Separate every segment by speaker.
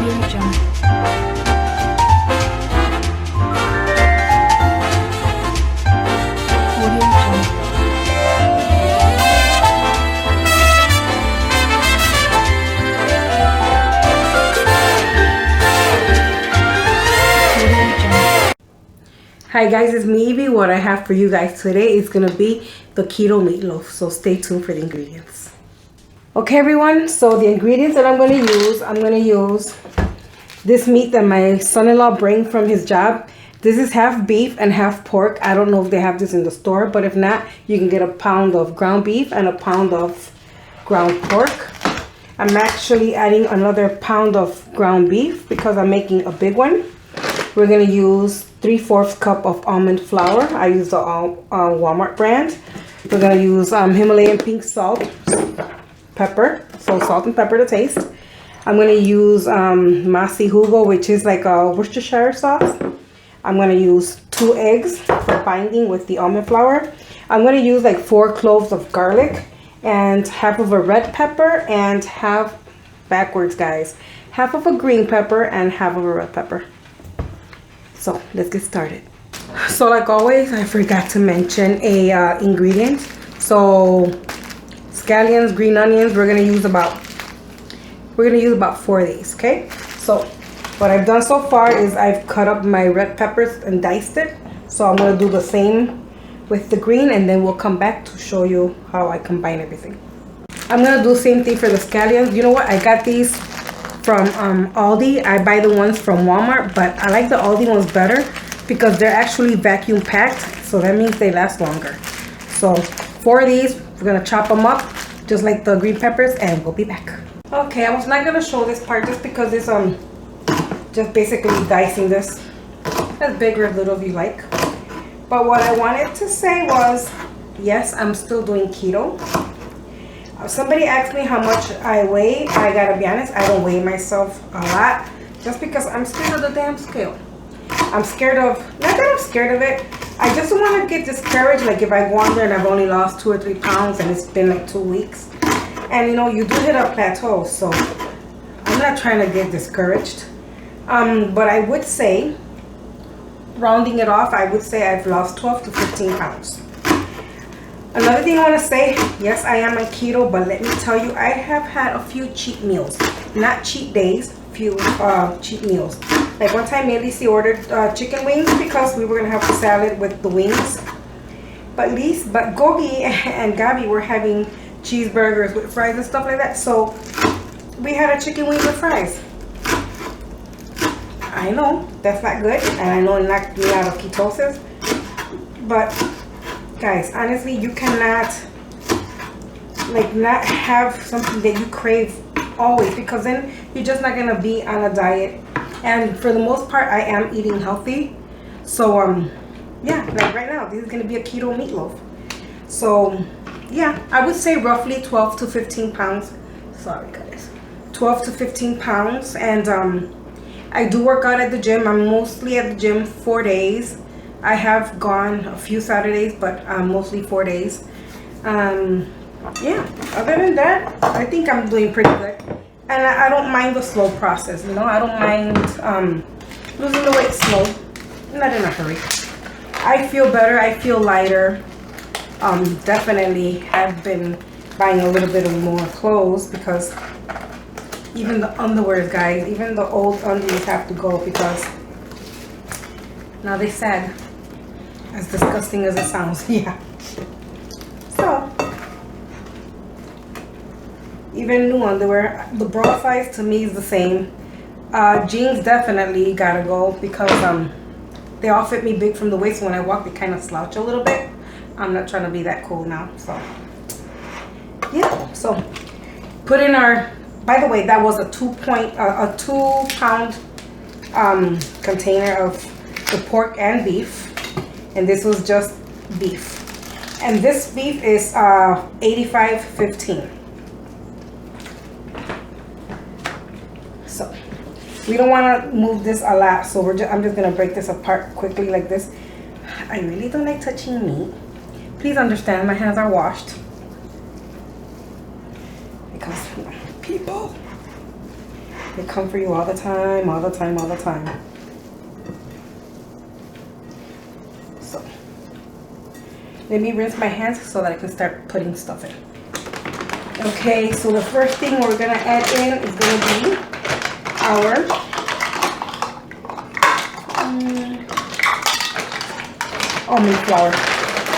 Speaker 1: Audio Jungle. Audio Jungle. Audio Jungle.
Speaker 2: Hi guys, it's me Evie. What I have for you guys today is gonna be the keto meatloaf. So stay tuned for the ingredients. Okay everyone, so the ingredients that I'm gonna use this meat that my son-in-law brings from his job. This is half beef and half pork. I don't know if they have this in the store, but if not, you can get a pound of ground beef and a pound of ground pork. I'm actually adding another pound of ground beef because I'm making a big one. We're gonna use 3/4 cup of almond flour. I use the Walmart brand. We're gonna use Himalayan pink salt, pepper, so salt and pepper to taste. I'm gonna use Masi Jugo, which is like a Worcestershire sauce. I'm gonna use 2 eggs for binding with the almond flour. I'm gonna use like 4 cloves of garlic and half of a red pepper and half, backwards guys, half of a green pepper and half of a red pepper. So let's get started. So like always, I forgot to mention a ingredient. So scallions, green onions, we're gonna use about 4 of these. Okay, so what I've done so far is I've cut up my red peppers and diced it. So I'm gonna do the same with the green, and then we'll come back to show you how I combine everything. I'm gonna do the same thing for the scallions. You know what, I got these from Aldi. I buy the ones from Walmart, but I like the Aldi ones better because they're actually vacuum packed, so that means they last longer. So 4 of these, we're gonna chop them up just like the green peppers, and we'll be back. Okay, I was not gonna show this part just because it's just basically dicing this, as big or little if you like. But what I wanted to say was, yes, I'm still doing keto. Somebody asked me how much I weigh. I gotta be honest, I don't weigh myself a lot just because I'm scared of the damn scale. I'm scared of, not that I'm scared of it, I just don't want to get discouraged. Like if I go on there and I've only lost 2 or 3 pounds and it's been like 2 weeks, and you know, you do hit a plateau, so I'm not trying to get discouraged. But I would say, rounding it off, I would say I've lost 12 to 15 pounds. Another thing I want to say, yes, I am on keto, but let me tell you, I have had a few cheat meals. Not cheat days, few cheat meals. Like one time, me and Lisa ordered chicken wings because we were going to have a salad with the wings. But Gogi and Gabi were having cheeseburgers with fries and stuff like that. So we had a chicken wing with fries. I know, that's not good. And I know it knocked me out of ketosis. But guys, honestly, you cannot not have something that you crave always, because then you're just not gonna be on a diet. And for the most part, I am eating healthy. So yeah, like right now, this is gonna be a keto meatloaf. So yeah, I would say roughly 12 to 15 pounds. Sorry guys, 12 to 15 pounds. And I do work out at the gym. I'm mostly at the gym 4 days. I have gone a few Saturdays, but mostly 4 days. Yeah, other than that, I think I'm doing pretty good. And I don't mind the slow process, you know. I don't mind losing the weight slow. Not in a hurry. I feel better. I feel lighter. Definitely have been buying a little bit of more clothes because even the underwear, guys, even the old undies have to go because now they sag. As disgusting as it sounds, yeah. So, even new underwear, the bra size to me is the same. Jeans definitely gotta go because they all fit me big from the waist. When I walk, they kind of slouch a little bit. I'm not trying to be that cool now, so yeah. So put in our. By the way, that was a 2 pound container of the pork and beef. And this was just beef. And this beef is 85.15. So we don't want to move this a lot. So I'm just going to break this apart quickly like this. I really don't like touching meat. Please understand, my hands are washed. Because people. They come for you all the time, all the time, all the time. So let me rinse my hands so that I can start putting stuff in. Okay, so the first thing we're gonna add in is gonna be our almond flour.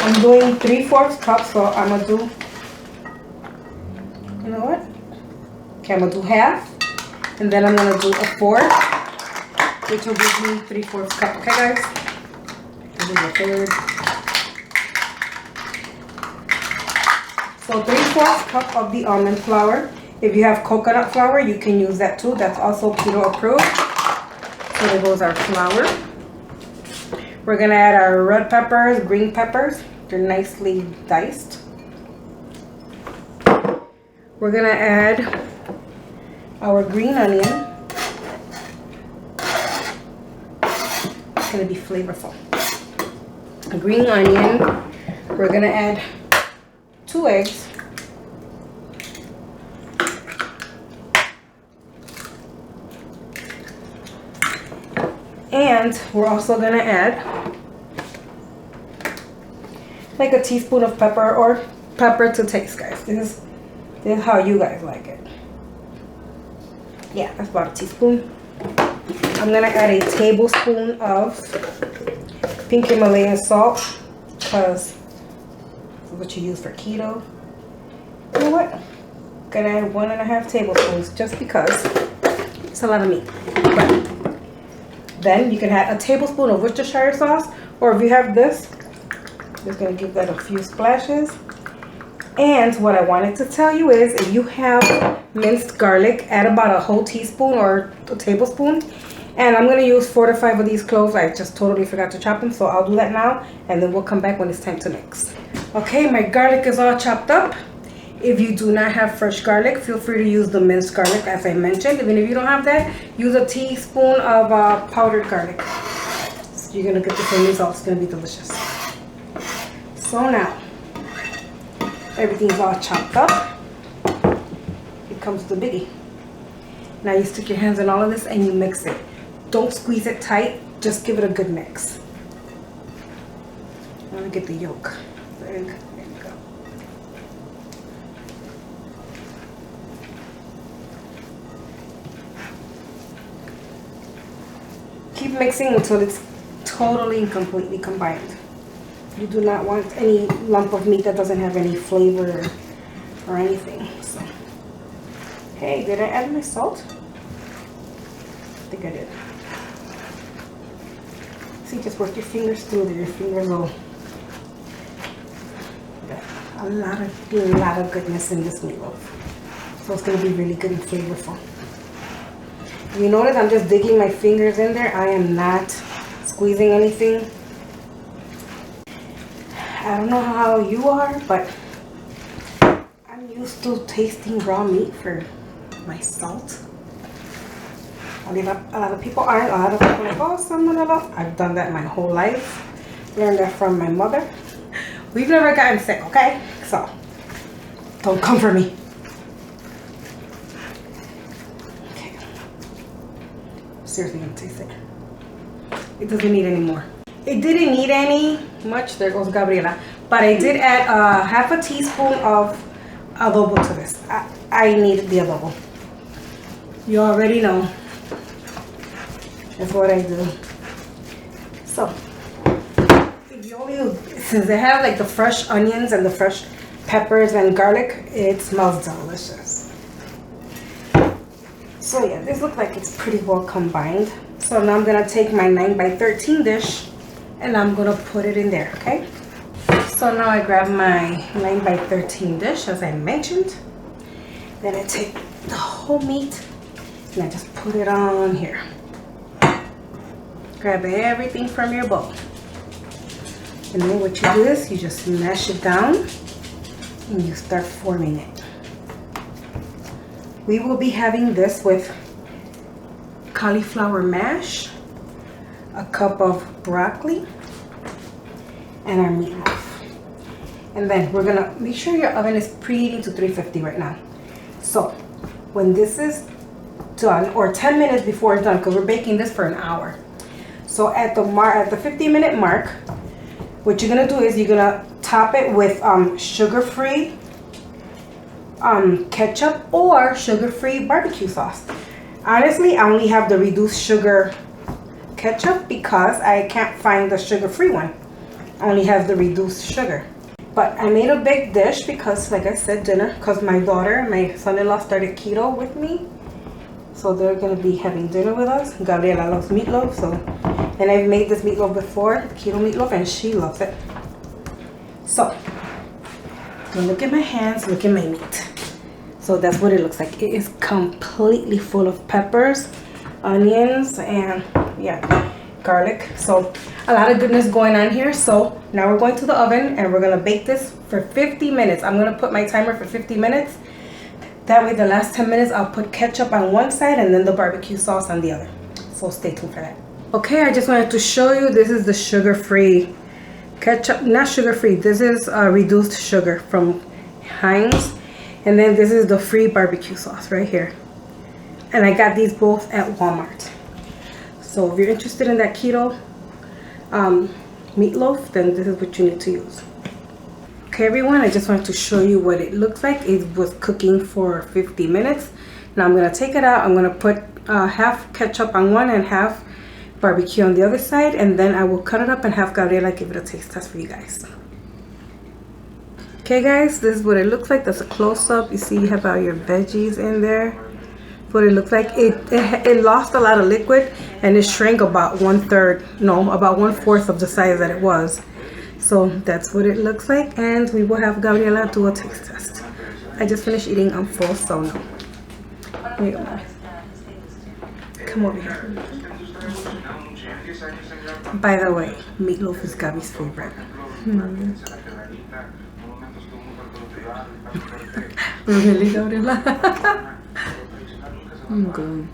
Speaker 2: I'm doing 3/4 cup, so I'm gonna do, you know what? Okay, I'm gonna do half, and then I'm gonna do a fourth, which will give me 3/4 cup. Okay, guys? This is a third. So 3/4 cup of the almond flour. If you have coconut flour, you can use that too. That's also keto approved. So there goes our flour. We're gonna add our red peppers, green peppers. They're nicely diced. We're gonna add our green onion. It's gonna be flavorful. A green onion. We're gonna add 2 eggs. And we're also gonna add like a teaspoon of pepper, or pepper to taste, guys. This is how you guys like it. Yeah, that's about a teaspoon. I'm gonna add a tablespoon of pink Himalayan salt, because this is what you use for keto. You know what? Gonna add 1.5 tablespoons just because it's a lot of meat. But then you can add a tablespoon of Worcestershire sauce, or if you have this, just gonna give that a few splashes. And what I wanted to tell you is, if you have minced garlic, add about a whole teaspoon or a tablespoon. And I'm gonna use 4 to 5 of these cloves. I just totally forgot to chop them, so I'll do that now, and then we'll come back when it's time to mix. Okay, my garlic is all chopped up. If you do not have fresh garlic, feel free to use the minced garlic, as I mentioned. Even if you don't have that, use a teaspoon of powdered garlic. So you're gonna get the same result. It's gonna be delicious. So now, everything's all chopped up. Here comes the biggie. Now you stick your hands in all of this and you mix it. Don't squeeze it tight, just give it a good mix. I'm gonna get the yolk. There you go. Keep mixing until it's totally and completely combined. You do not want any lump of meat that doesn't have any flavor or anything. So, hey, did I add my salt? I think I did. See, just work your fingers through there. Your fingers will get a lot of goodness in this meatloaf. So it's gonna be really good and flavorful. You notice I'm just digging my fingers in there. I am not squeezing anything. I don't know how you are, but I'm used to tasting raw meat for my salt. A lot of people aren't. A lot of people are like, oh, salmonella. I've done that my whole life. Learned that from my mother. We've never gotten sick, okay? So, don't come for me. Okay. Seriously gonna taste it. It doesn't need any more. It didn't need any much. There goes Gabriela. But I did add half a teaspoon of adobo to this. I needed the adobo. You already know. That's what I do. So, if you only, since they have like the fresh onions and the fresh peppers and garlic, it smells delicious. So yeah, this looks like it's pretty well combined. So now I'm gonna take my 9x13 dish and I'm gonna put it in there, okay? So now I grab my 9x13 dish, as I mentioned. Then I take the whole meat and I just put it on here. Grab everything from your bowl. And then what you do is you just mash it down and you start forming it. We will be having this with cauliflower mash, a cup of broccoli, and our meatloaf. And then we're gonna make sure your oven is preheating to 350 right now. So when this is done, or 10 minutes before it's done, because we're baking this for an hour. So at the 15-minute mark, what you're gonna do is you're gonna top it with sugar-free ketchup or sugar-free barbecue sauce. Honestly, I only have the reduced sugar ketchup because I can't find the sugar-free one. I only have the reduced sugar. But I made a big dish because, like I said, dinner, because my daughter and my son-in-law started keto with me. So they're going to be having dinner with us. Gabriela loves meatloaf. So, and I've made this meatloaf before, keto meatloaf, and she loves it. So, look at my hands, look at my meat. So that's what it looks like. It is completely full of peppers, onions, and yeah, garlic. So a lot of goodness going on here. So now we're going to the oven and we're gonna bake this for 50 minutes. I'm gonna put my timer for 50 minutes. That way the last 10 minutes I'll put ketchup on one side and then the barbecue sauce on the other. So stay tuned for that. Okay, I just wanted to show you, this is the sugar-free ketchup, not sugar-free, this is reduced sugar from Heinz. And then this is the free barbecue sauce right here. And I got these both at Walmart. So if you're interested in that keto meatloaf, then this is what you need to use. Okay everyone, I just wanted to show you what it looks like. It was cooking for 50 minutes. Now I'm gonna take it out. I'm gonna put half ketchup on one and half barbecue on the other side. And then I will cut it up and have Gabriela give it a taste test for you guys. Okay guys, this is what it looks like. That's a close-up. You see you have all your veggies in there. What it looks like. It lost a lot of liquid and it shrank about about 1/4 of the size that it was. So that's what it looks like, and we will have Gabriela do a taste test. I just finished eating. I'm full, so no. Here you go, Mommy. Come over here. By the way, meatloaf is Gabby's favorite. Really, Gabriela?
Speaker 1: Good.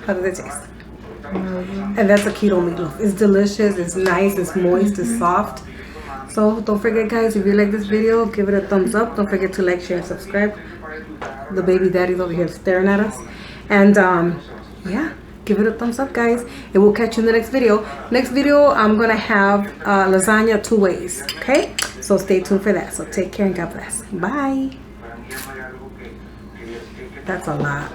Speaker 2: How does it taste? And that's a keto meatloaf. It's delicious, it's nice, it's moist, it's soft. So don't forget guys, if you like this video, give it a thumbs up. Don't forget to like, share, and subscribe. The baby daddy's over here staring at us. And yeah, give it a thumbs up guys. And we'll catch you in the next video. Next video, I'm gonna have lasagna 2 ways. Okay? So stay tuned for that. So take care and God bless. Bye. That's a lot.